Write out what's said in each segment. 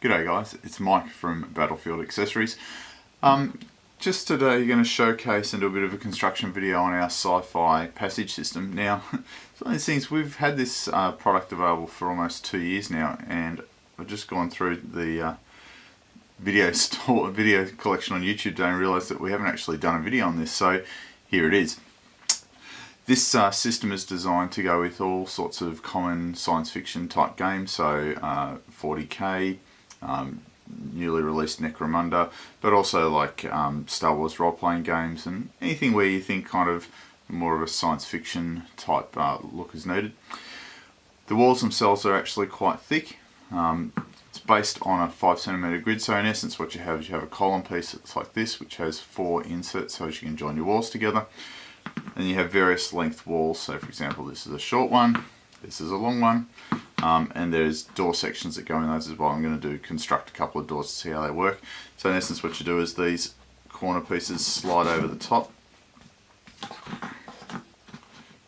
G'day guys, it's Mike from Battlefield Accessories. Just today going to showcase and do a bit of a construction video on our Scifi passage system. Now, it's one of these things, we've had this product available for almost 2 years now, and I've just gone through the video collection on YouTube today and realised that we haven't actually done a video on this, so here it is. This system is designed to go with all sorts of common science fiction type games, so 40k, newly released Necromunda, but also like Star Wars role-playing games and anything where you think kind of more of a science fiction type look is needed. The walls themselves are actually quite thick. It's based on a 5cm grid, so in essence what you have is you have a column piece that's like this, which has 4 inserts so as you can join your walls together. And you have various length walls, so for example this is a short one, this is a long one, and there's door sections that go in those as well. I'm going to construct a couple of doors to see how they work. So in essence what you do is these corner pieces slide over the top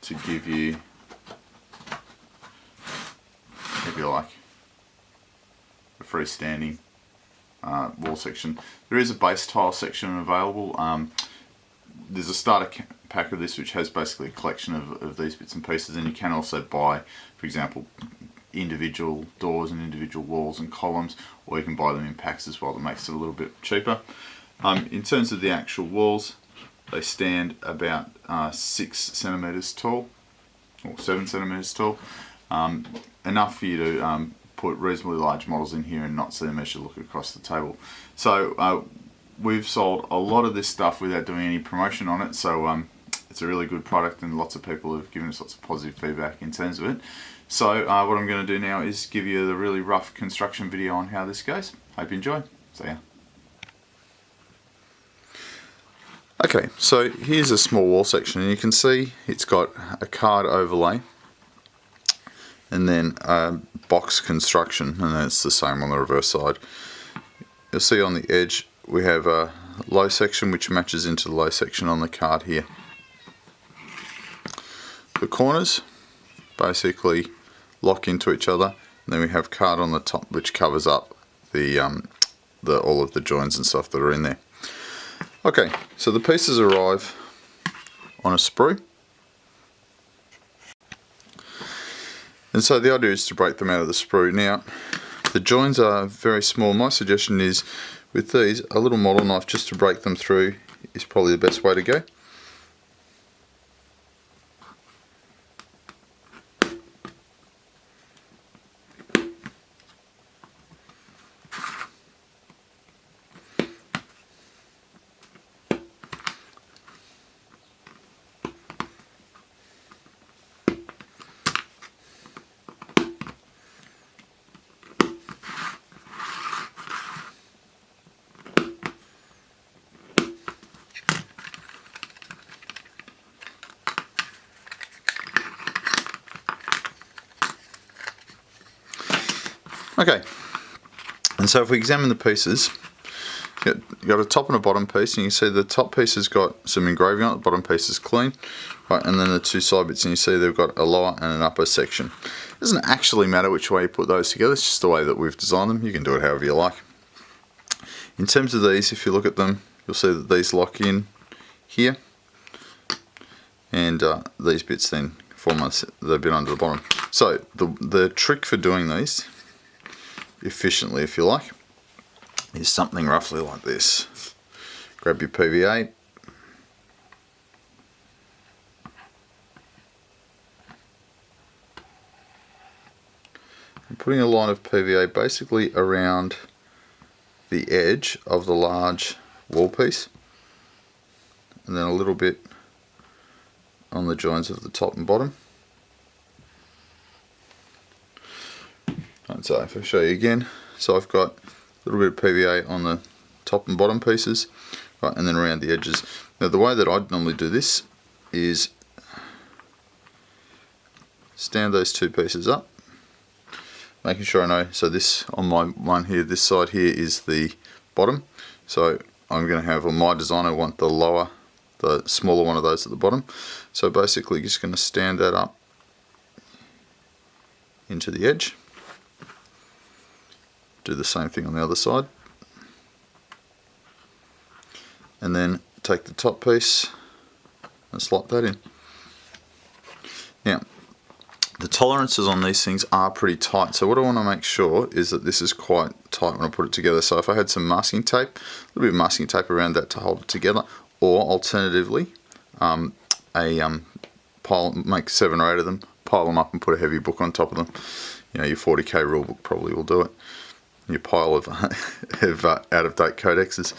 to give you, if you like, a freestanding wall section. There is a base tile section available. There's a starter pack of this which has basically a collection of these bits and pieces, and you can also buy, for example, individual doors and individual walls and columns, or you can buy them in packs as well. That makes it a little bit cheaper. In terms of the actual walls, they stand about 6 centimeters tall, or 7 centimeters tall, enough for you to put reasonably large models in here and not see them as you look across the table. So we've sold a lot of this stuff without doing any promotion on it, so it's a really good product and lots of people have given us lots of positive feedback in terms of it. So what I'm going to do now is give you the really rough construction video on how this goes. Hope you enjoy. See ya. Okay, so here's a small wall section, and you can see it's got a card overlay and then a box construction, and then it's the same on the reverse side. You'll see on the edge we have a low section which matches into the low section on the card here. The corners basically lock into each other, and then we have card on the top which covers up the all of the joins and stuff that are in there. Okay, so the pieces arrive on a sprue, and so the idea is to break them out of the sprue. Now the joins are very small. My suggestion is with these, a little model knife just to break them through is probably the best way to go. Okay, and so if we examine the pieces, you've got a top and a bottom piece, and you see the top piece has got some engraving on it, the bottom piece is clean, right, and then the two side bits, and you see they've got a lower and an upper section. It doesn't actually matter which way you put those together, it's just the way that we've designed them. You can do it however you like. In terms of these, if you look at them, you'll see that these lock in here, and these bits then form the bit under the bottom. So the trick for doing these efficiently, if you like, is something roughly like this. Grab your PVA, and putting a line of PVA basically around the edge of the large wall piece, and then a little bit on the joins of the top and bottom. And so if I show you again, so I've got a little bit of PVA on the top and bottom pieces, right, and then around the edges. Now the way that I'd normally do this is stand those two pieces up, making sure I know, so this on my one here, this side here is the bottom, so I'm going to have, on my design I want the smaller one of those at the bottom, so basically just going to stand that up into the edge, Do the same thing on the other side. And then take the top piece and slot that in. Now, the tolerances on these things are pretty tight, so what I want to make sure is that this is quite tight when I put it together. So if I had some masking tape, a little bit of masking tape around that to hold it together, or alternatively, make 7 or 8 of them, pile them up and put a heavy book on top of them. You know, your 40k rule book probably will do it. Your pile of out-of-date codexes.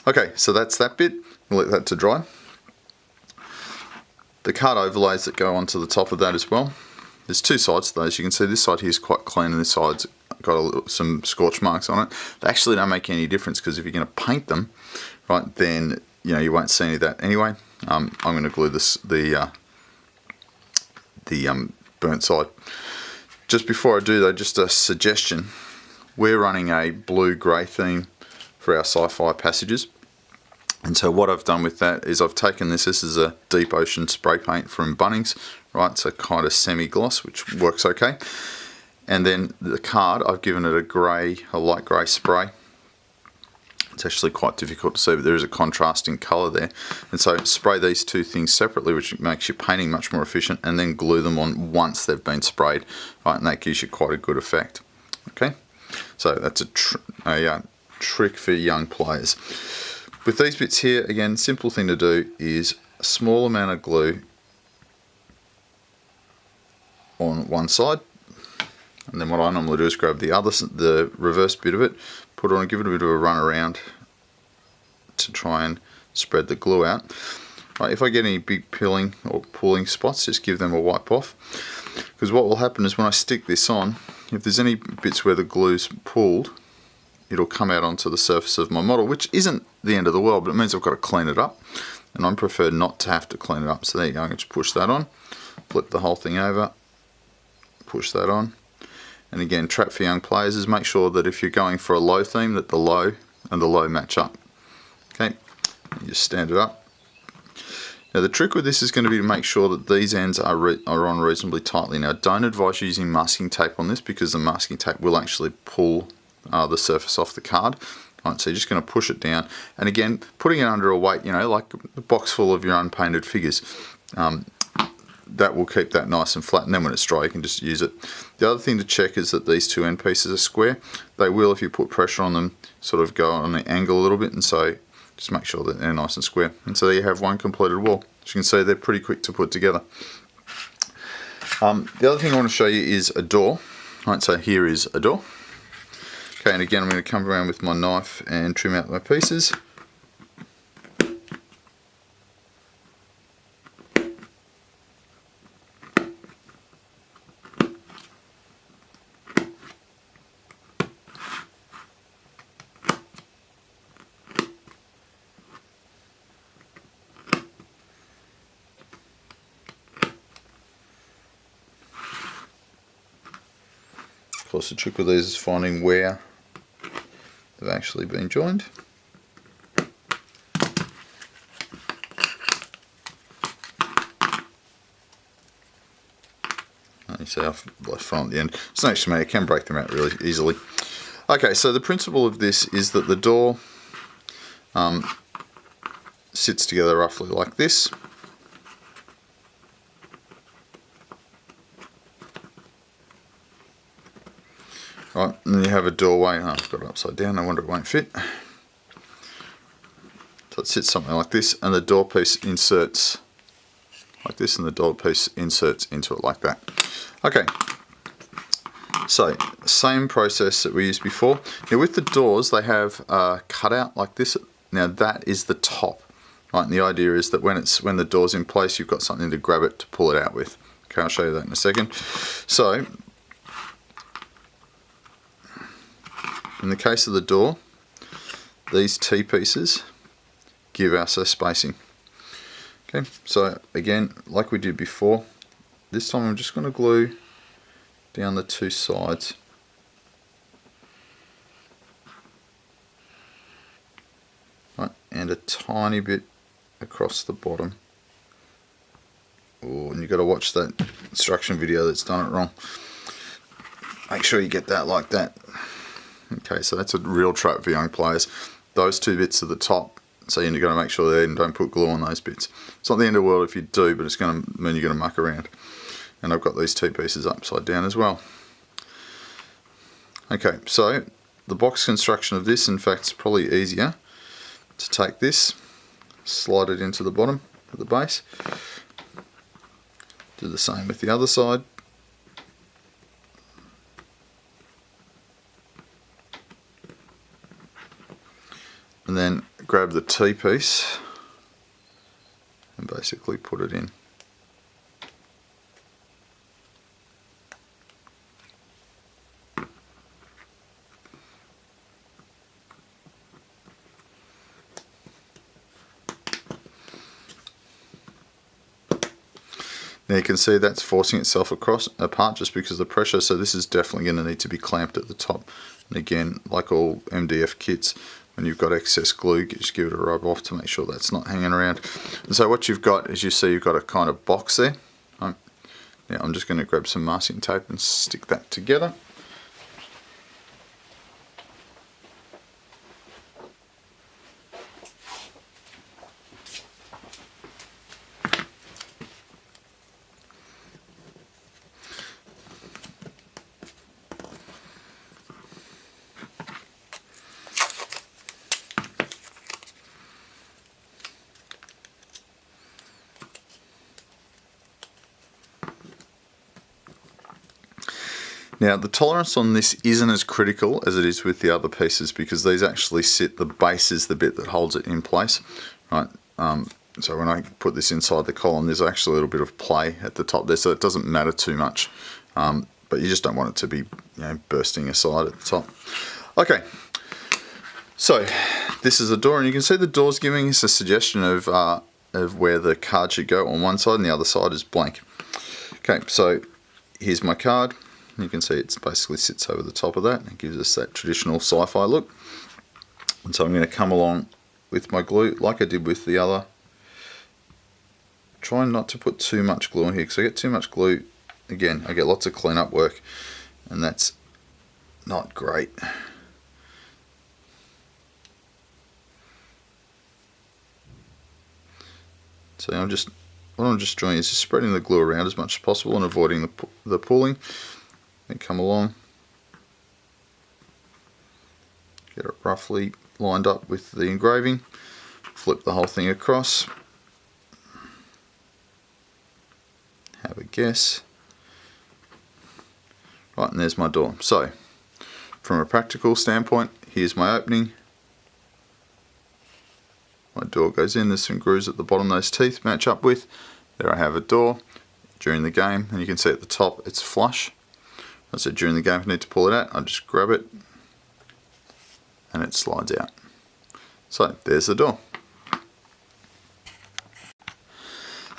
Okay, so that's that bit. We'll let that to dry. The card overlays that go onto the top of that as well. There's 2 sides to those. You can see this side here is quite clean and this side's got some scorch marks on it. They actually don't make any difference because if you're going to paint them, right, then you won't see any of that anyway. I'm going to glue the burnt side. Just before I do though, just a suggestion. We're running a blue-grey theme for our sci-fi passages. And so what I've done with that is I've taken this is a deep ocean spray paint from Bunnings, right, so kind of semi-gloss, which works okay. And then the card, I've given it a light grey spray. It's actually quite difficult to see, but there is a contrasting colour there. And so spray these 2 things separately, which makes your painting much more efficient, and then glue them on once they've been sprayed, right, and that gives you quite a good effect. Okay, so that's a trick for young players. With these bits here, again, simple thing to do is a small amount of glue on one side, and then what I normally do is grab the reverse bit of it, put it on and give it a bit of a run around to try and spread the glue out. Right, if I get any big peeling or pulling spots, just give them a wipe off, because what will happen is when I stick this on, if there's any bits where the glue's pulled, it'll come out onto the surface of my model, which isn't the end of the world, but it means I've got to clean it up, and I prefer not to have to clean it up. So there you go, I can just push that on, flip the whole thing over, push that on. And again, trap for young players is make sure that if you're going for a low theme, that the low and the low match up. Okay, you just stand it up. Now the trick with this is going to be to make sure that these ends are on reasonably tightly. Now don't advise using masking tape on this because the masking tape will actually pull the surface off the card. Right, so you're just going to push it down, and again putting it under a weight, like a box full of your unpainted figures, that will keep that nice and flat, and then when it's dry you can just use it. The other thing to check is that these 2 end pieces are square. They will, if you put pressure on them, sort of go on an angle a little bit, and so just make sure that they're nice and square. And so there you have one completed wall. As you can see, they're pretty quick to put together. The other thing I want to show you is a door. Right, so here is a door. Okay, and again I'm going to come around with my knife and trim out my pieces. Of course the trick with these is finding where they've actually been joined. You see I've left front at the end. It's not actually me, I can break them out really easily. Okay, so the principle of this is that the door sits together roughly like this. Right, and then you have a doorway. Oh, I've got it upside down, no wonder it won't fit. So it sits something like this, and the door piece inserts like this, and the door piece inserts into it like that. Okay, so same process that we used before. Now with the doors, they have a cutout like this. Now that is the top, right? And the idea is that when the door's in place, you've got something to grab it to pull it out with. Okay, I'll show you that in a second. So in the case of the door, these T-pieces give us a spacing. Okay, so again, like we did before, this time I'm just going to glue down the 2 sides. Right, and a tiny bit across the bottom. Oh, and you've got to watch that instruction video that's done it wrong. Make sure you get that like that. Okay, so that's a real trap for young players. Those two bits at the top, so you're going to make sure that you don't put glue on those bits. It's not the end of the world if you do, but it's going to mean you're going to muck around. And I've got these two pieces upside down as well. Okay, so the box construction of this, in fact, is probably easier to take this, slide it into the bottom at the base, do the same with the other side, and then grab the T-piece and basically put it in. Now you can see that's forcing itself apart just because of the pressure, so this is definitely going to need to be clamped at the top. And again, like all MDF kits, when you've got excess glue, just give it a rub off to make sure that's not hanging around. And so what you've got is, you see you've got a kind of box there. Now I'm just going to grab some masking tape and stick that together. Now the tolerance on this isn't as critical as it is with the other pieces, because these actually sit, the base is the bit that holds it in place, right? So when I put this inside the column, there's actually a little bit of play at the top there, so it doesn't matter too much, but you just don't want it to be, bursting aside at the top. Okay, so this is the door, and you can see the door's giving us a suggestion of where the card should go on one side, and the other side is blank. Okay, so here's my card. You can see it basically sits over the top of that and it gives us that traditional sci-fi look. And so I'm going to come along with my glue like I did with the other. Trying not to put too much glue in here, because I get too much glue, again, I get lots of cleanup work, and that's not great. So what I'm just doing is just spreading the glue around as much as possible and avoiding the pulling. Then come along, get it roughly lined up with the engraving, flip the whole thing across, have a guess. Right, and there's my door. So, from a practical standpoint, here's my opening. My door goes in, there's some grooves at the bottom those teeth match up with. There I have a door during the game, and you can see at the top it's flush. I said during the game if I need to pull it out, I just grab it and it slides out. So there's the door.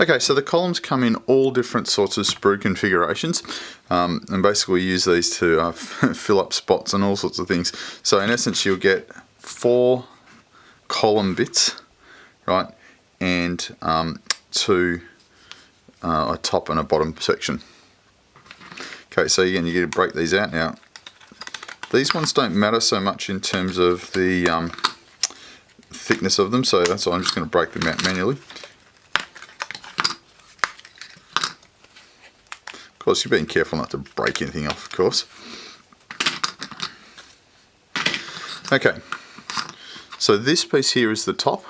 Okay, so the columns come in all different sorts of sprue configurations, and basically we use these to fill up spots and all sorts of things. So in essence you'll get 4 column bits, right, and 2 a top and a bottom section. Okay, so again, you get to break these out now. These ones don't matter so much in terms of the thickness of them, so that's why I'm just going to break them out manually. Of course, you're being careful not to break anything off, of course. Okay, so this piece here is the top,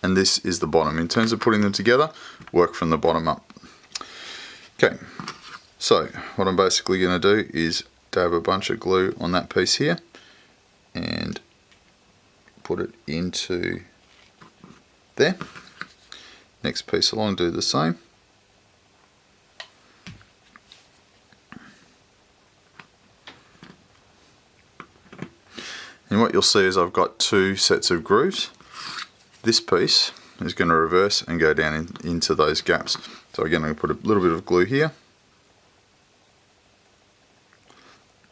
and this is the bottom. In terms of putting them together, work from the bottom up. Okay. So what I'm basically going to do is dab a bunch of glue on that piece here and put it into there. Next piece along, do the same. And what you'll see is I've got 2 sets of grooves. This piece is going to reverse and go down into those gaps. So again, I'm going to put a little bit of glue here.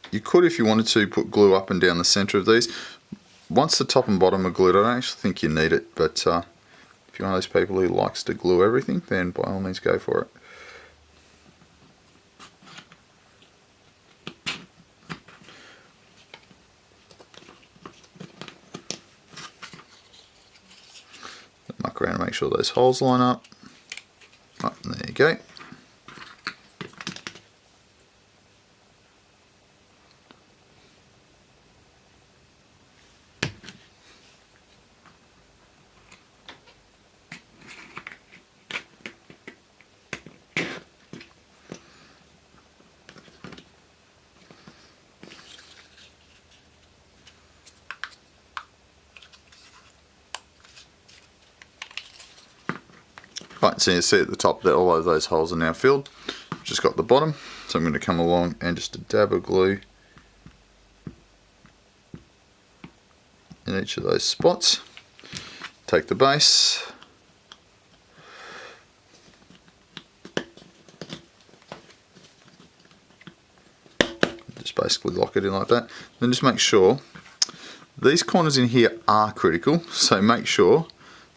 You could, if you wanted to, put glue up and down the center of these. Once the top and bottom are glued, I don't actually think you need it, but if you're one of those people who likes to glue everything, then by all means go for it. make sure those holes line up. Oh, there you go. Right, so you see at the top that all of those holes are now filled. Just got the bottom, so I'm going to come along and just a dab of glue in each of those spots. Take the base, just basically lock it in like that. Then just make sure these corners in here are critical, so make sure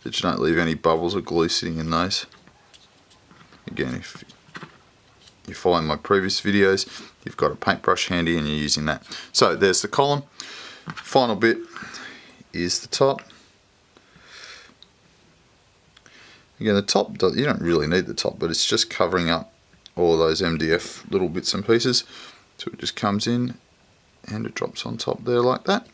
that you don't leave any bubbles or glue sitting in those. Again, if you follow my previous videos, you've got a paintbrush handy and you're using that. So there's the column. Final bit is the top. Again, the top, you don't really need the top, but it's just covering up all those MDF little bits and pieces. So it just comes in and it drops on top there like that.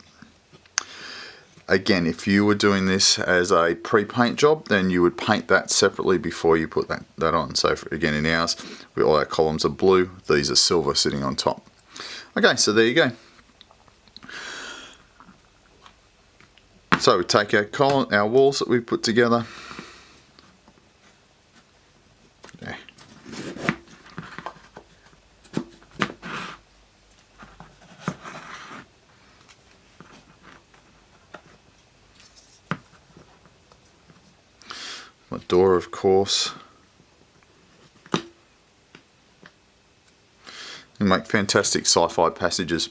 Again, if you were doing this as a pre-paint job, then you would paint that separately before you put that on. So again, in ours, all our columns are blue, these are silver sitting on top. Okay, so there you go. So we take our walls that we put together. There. My door, of course. You make fantastic sci-fi passages.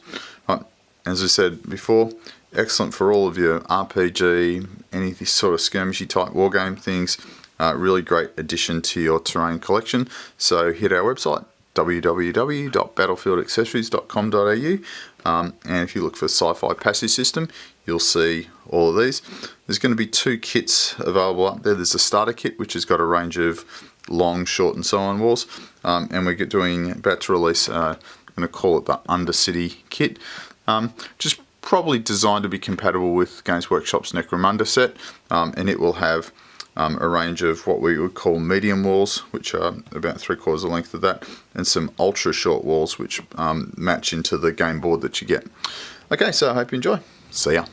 As I said before, excellent for all of your RPG, any sort of skirmishy type wargame things. Really great addition to your terrain collection. So hit our website, www.battlefieldAccessories.com.au, and if you look for Sci-Fi Passage System, you'll see all of these. There's going to be 2 kits available up there. There's a starter kit, which has got a range of long, short and so on walls, and we're about to release, I'm going to call it the Undercity kit, just probably designed to be compatible with Games Workshop's Necromunda set, and it will have a range of what we would call medium walls, which are about 3/4 the length of that, and some ultra short walls which match into the game board that you get. Okay, so I hope you enjoy. See ya.